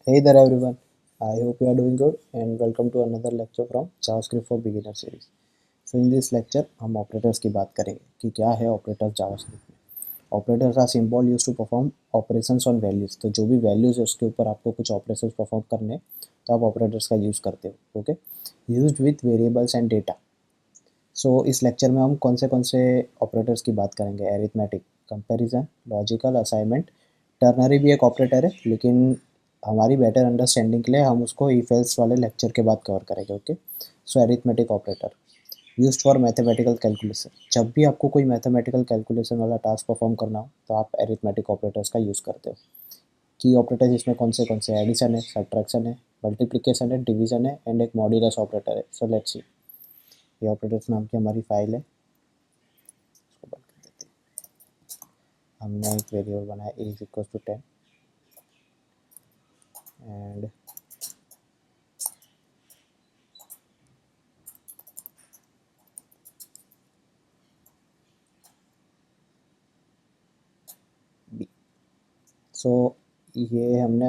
Hey there everyone, I hope you are doing good and welcome to another lecture from JavaScript for Beginner series. So in this lecture हम operators की बात करेंगे कि क्या है operators JavaScript में। Operators are symbol use to perform operations on values. तो जो भी वैल्यूज है उसके ऊपर आपको कुछ ऑपरेशंस परफॉर्म करने हैं तो आप ऑपरेटर्स का यूज़ करते हो। Okay, used with variables and data. So इस लेक्चर में हम कौन से ऑपरेटर्स की बात करेंगे। Arithmetic, comparison, logical, assignment. Ternary भी एक ऑपरेटर है लेकिन हमारी बेटर अंडरस्टैंडिंग के लिए हम उसको इफ एल्स वाले लेक्चर के बाद कवर करेंगे। Okay, so arithmetic operator used for mathematical calculation. जब भी आपको कोई मैथमेटिकल कैलकुलेशन वाला टास्क परफॉर्म करना हो तो आप एरिथमेटिक ऑपरेटर्स का यूज़ करते हो। की ऑपरेटर्स इसमें कौन से एडिशन है, सब्ट्रैक्शन है, मल्टीप्लिकेशन है, डिवीजन है एंड एक मॉड्यूलस ऑपरेटर है। सो लेट्स सी, ये ऑपरेटर्स नाम की हमारी फाइल है, इसको बंद कर देते हैं। हमने एक वेरिएबल बनाया a is equal to 10 and b। So ये हमने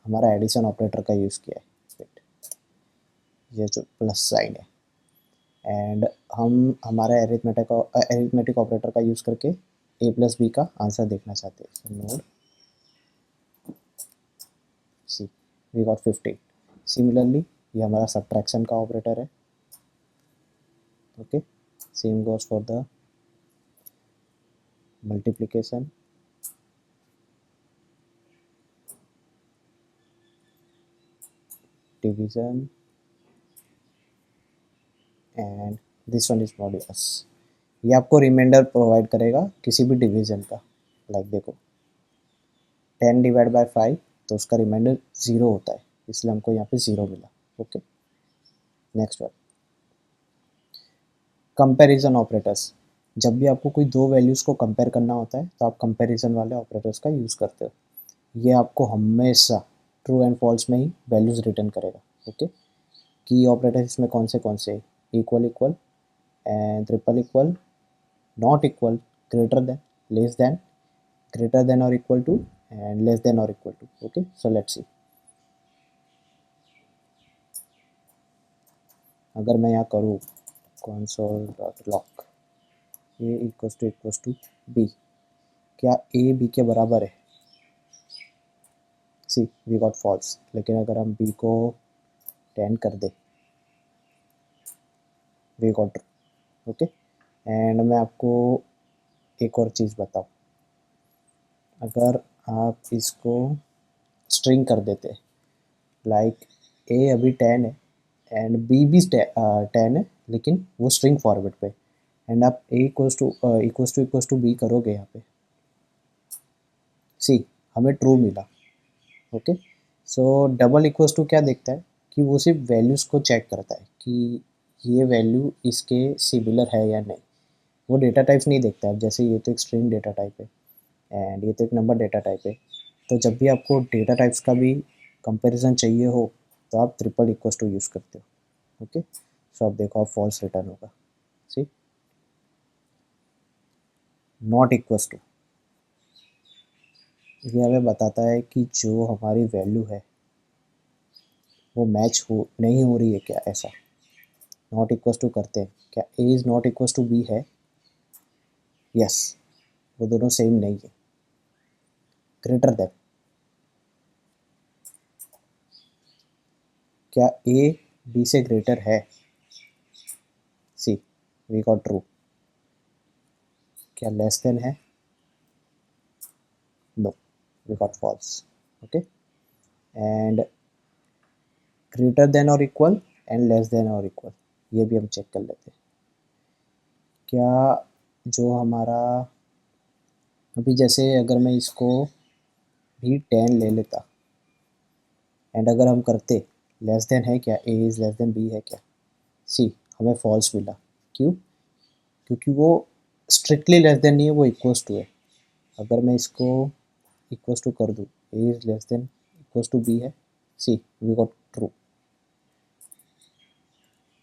हमारा एडिशन ऑपरेटर का यूज़ किया है। Wait, ये जो प्लस साइन है एंड हम हमारा एरिथमेटिक ऑपरेटर का यूज़ करके a प्लस बी का आंसर देखना चाहते हैं। Node see, we got 15। Similarly ये हमारा सब्ट्रैक्शन का ऑपरेटर है। Okay, same goes for the multiplication, division and this one is modulus. ये आपको रिमाइंडर प्रोवाइड करेगा किसी भी डिवीजन का। लाइक देखो 10 डिवाइड बाय 5 तो उसका रिमाइंडर 0 होता है, इसलिए हमको यहाँ पे 0 मिला। Okay, next one comparison operators. जब भी आपको कोई दो वैल्यूज़ को कंपेयर करना होता है तो आप कंपैरिजन वाले ऑपरेटर्स का यूज़ करते हो। ये आपको हमेशा ट्रू एंड फॉल्स में ही वैल्यूज़ रिटर्न करेगा। ओके, की ऑपरेटर्स इसमें कौन से equal equal and triple equal, not equal, greater than, less than, greater than or equal to and less than or equal to. Okay, so let's see, अगर मैं यहाँ करूँ console.log a equals to b, क्या a b के बराबर है? See, we got false. लेकिन अगर हम b को 10 कर दे, we got true. Okay, and मैं आपको एक और चीज़ बताऊँ, अगर आप इसको स्ट्रिंग कर देते लाइक a अभी 10 है एंड b भी 10 है लेकिन वो स्ट्रिंग फॉर्मेट पे, एंड आप a इक्वल्स टू बी करोगे यहाँ पे, सी हमें ट्रू मिला। Okay, so double equals to क्या देखता है कि वो सिर्फ वैल्यूज़ को चेक करता है कि ये वैल्यू इसके सिमिलर है या नहीं। वो डेटा टाइप्स नहीं देखता है। जैसे ये तो एक स्ट्रिंग डेटा टाइप है एंड ये तो एक नंबर डेटा टाइप है, तो जब भी आपको डेटा टाइप्स का भी कंपैरिजन चाहिए हो तो आप ट्रिपल इक्वल्स टू यूज़ करते हो। ओके, सो अब देखो आप फॉल्स रिटर्न होगा। सी, नॉट इक्वल्स टू, ये हमें बताता है कि जो हमारी वैल्यू है वो मैच हो नहीं हो रही है क्या। ऐसा नॉट इक्वल्स टू करते हैं, क्या a is not equals to b है? यस, वो दोनों सेम नहीं है। ग्रेटर देन, क्या a b से ग्रेटर है? See, we got true. क्या लेस देन है? No, we got false. Okay, and greater than और इक्वल एंड लेस देन और इक्वल, ये भी हम चेक कर लेते हैं। क्या जो हमारा अभी जैसे अगर मैं इसको भी 10 ले लेता एंड अगर हम करते लेस देन है क्या, a is less then b है क्या? सी, हमें फॉल्स मिला। क्यों? क्योंकि वो स्ट्रिक्टली लेस देन नहीं है, वो इक्वल्स टू है। अगर मैं इसको इक्वल्स टू कर दूँ, a is less than equals to b है, सी वी गॉट ट्रू।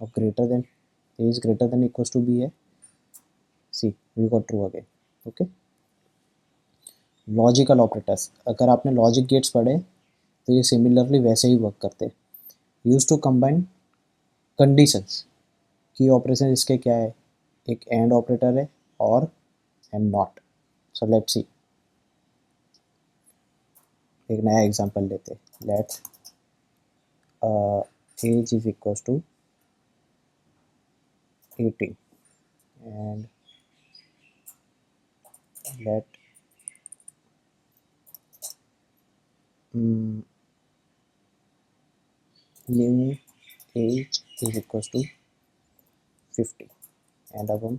अब greater than, a is greater than equals to b है, see we got true again. Okay, logical operators, अगर आपने लॉजिक गेट्स पढ़े तो ये सिमिलरली वैसे ही work करते हैं। यूज टू कंबाइन कंडीशंस, की ऑपरेशन इसके क्या है, एक एंड ऑपरेटर है और and not. So let's see, एक नया एग्जांपल लेते हैं। Let age is equal to 18 and let new age is equals to 50 and अब हम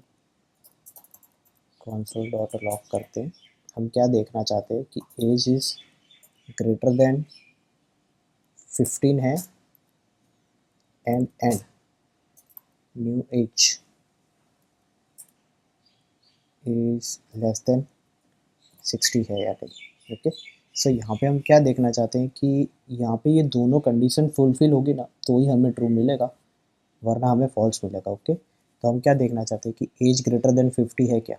console डॉट लॉग करते हैं। हम क्या देखना चाहते हैं कि एज इज ग्रेटर देन 15 है and new age is less than 60 है या नहीं। ओके, सो यहाँ पे हम क्या देखना चाहते हैं कि यहाँ पे ये दोनों कंडीशन फुलफिल होगी ना तो ही हमें ट्रू मिलेगा, वरना हमें फॉल्स मिलेगा। ओके, तो हम क्या देखना चाहते हैं कि एज ग्रेटर देन 50 है क्या।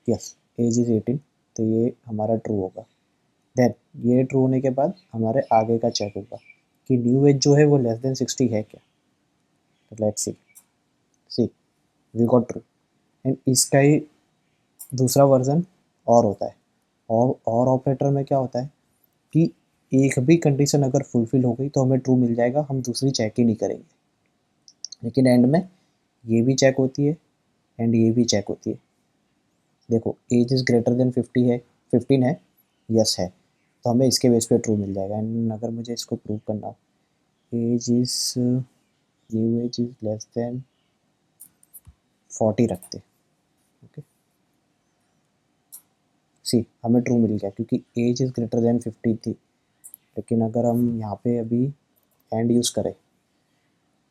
यस, एज इज़ 18, तो ये हमारा ट्रू होगा। देन ये ट्रू होने के बाद हमारे आगे का चेक होगा कि न्यू एज जो है वो लेस देन 60 है क्या। तो let's see we got true. And इसका ही दूसरा वर्जन और होता है, और ऑपरेटर में क्या होता है कि एक भी कंडीशन अगर फुलफिल हो गई तो हमें ट्रू मिल जाएगा, हम दूसरी चेक ही नहीं करेंगे। लेकिन एंड में ये भी चेक होती है एंड ये भी चेक होती है। देखो एज इज़ ग्रेटर देन 15 है, यस है, तो हमें इसके बेस पे ट्रू मिल जाएगा। एंड अगर मुझे इसको प्रूव करना हो, age is new age is less than 40 रखते। ओके, सी हमें ट्रू मिल गया क्योंकि एज इज़ ग्रेटर देन 50 थी। लेकिन अगर हम यहाँ पे अभी एंड यूज़ करें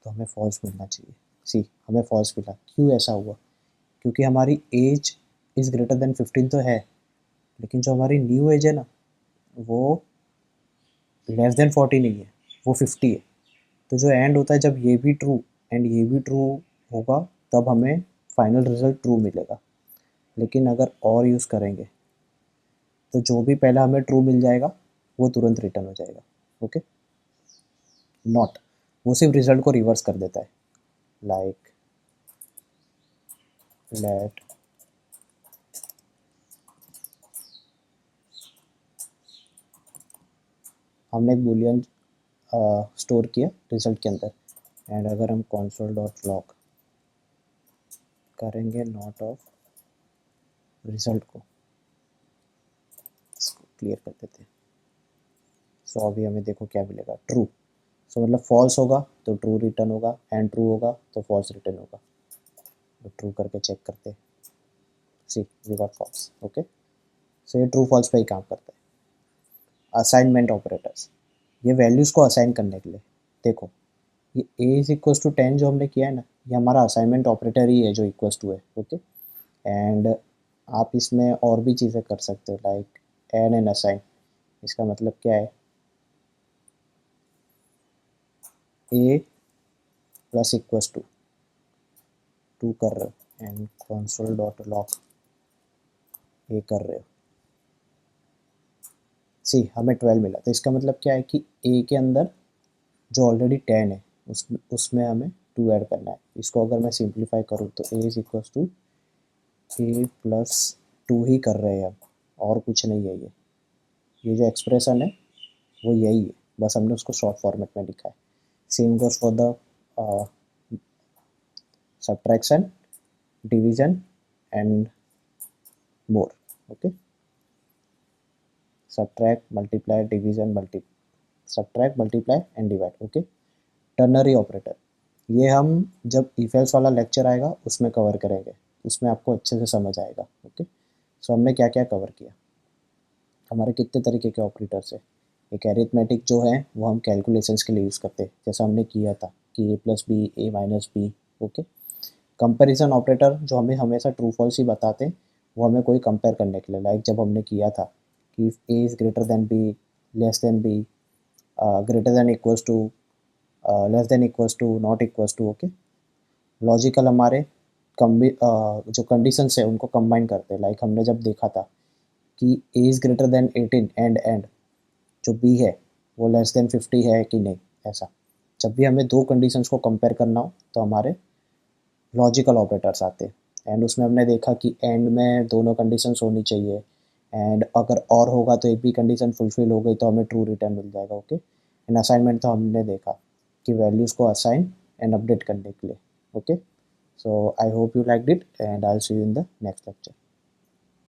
तो हमें फॉल्स मिलना चाहिए। सी हमें फॉल्स मिला, क्यों ऐसा हुआ, क्योंकि हमारी एज इज़ ग्रेटर देन 15 तो है, लेकिन जो हमारी न्यू एज है ना वो लेस देन 40 नहीं है, वो 50 है। तो जो एंड होता है जब ये भी ट्रू एंड ये भी ट्रू होगा तब हमें फाइनल रिजल्ट ट्रू मिलेगा। लेकिन अगर और यूज़ करेंगे तो जो भी पहला हमें ट्रू मिल जाएगा वो तुरंत रिटर्न हो जाएगा। ओके, नॉट वो सिर्फ रिजल्ट को रिवर्स कर देता है। लाइक लेट हमने एक बुलियन स्टोर किया रिजल्ट के अंदर, एंड अगर हम console डॉट लॉग करेंगे नॉट ऑफ रिजल्ट को, इसको क्लियर कर देते हैं। सो अभी हमें देखो क्या मिलेगा, ट्रू। सो मतलब फॉल्स होगा तो ट्रू रिटर्न होगा एंड ट्रू होगा तो फॉल्स रिटर्न होगा। तो ट्रू करके चेक करते हैं, सी वी गॉट फॉल्स। ओके, सो ये ट्रू फॉल्स पे ही काम करता है। असाइनमेंट ऑपरेटर्स, ये वैल्यूज़ को असाइन करने के लिए, देखो ये ए इज इक्वल्स टू 10 जो हमने किया है ना, ये हमारा असाइनमेंट ऑपरेटर ही है जो इक्वल्स टू है। ओके, एंड आप इसमें और भी चीज़ें कर सकते हो लाइक एड एंड असाइन। इसका मतलब क्या है, ए प्लस इक्वल्स टू 2 कर रहे हो एंड console डॉट लॉग ए कर रहे हो। सी हमें 12 मिला, तो इसका मतलब क्या है कि ए के अंदर जो ऑलरेडी 10 है उसमें हमें 2 ऐड करना है। इसको अगर मैं सिंप्लीफाई करूँ तो A is equals to A plus 2 ही कर रहे हैं हम, और कुछ नहीं है। ये जो एक्सप्रेशन है वो यही है, बस हमने उसको शॉर्ट फॉर्मेट में लिखा है। Same goes for the subtraction, division and more. Okay, subtract, multiply, division, subtract, multiply and divide. Okay, ternary operator, ये हम जब इफ एल्स वाला लेक्चर आएगा उसमें कवर करेंगे, उसमें आपको अच्छे से समझ आएगा। ओके, सो हमने क्या क्या कवर किया, हमारे कितने तरीके के ऑपरेटर्स है। एक एरिथमेटिक जो है वो हम कैलकुलेशंस के लिए यूज़ करते हैं, जैसा हमने किया था कि A plus B A minus B. Okay, comparison operator जो हमें हमेशा ट्रू फॉल्स ही बताते हैं, वो हमें कोई कंपेयर करने के लिए, लाइक जब हमने किया था कि A is greater than B, less than B, greater than equals to, less than equals to, not equals to. Okay, logical हमारे जो कंडीशंस है उनको कंबाइन करते हैं। लाइक हमने जब देखा था कि A is greater then 18 and जो बी है वो लेस देन 50 है कि नहीं, ऐसा। जब भी हमें दो कंडीशंस को कंपेयर करना हो तो हमारे लॉजिकल ऑपरेटर्स आते हैं। एंड उसमें हमने देखा कि एंड में दोनों कंडीशंस होनी चाहिए, एंड अगर और होगा तो एक भी कंडीशन फुलफिल हो गई तो हमें ट्रू रिटर्न मिल जाएगा। ओके, इन असाइनमेंट तो हमने देखा कि वैल्यूज़ को असाइन एंड अपडेट करने के लिए। Okay, so I hope you like it and I will see you in the next lecture.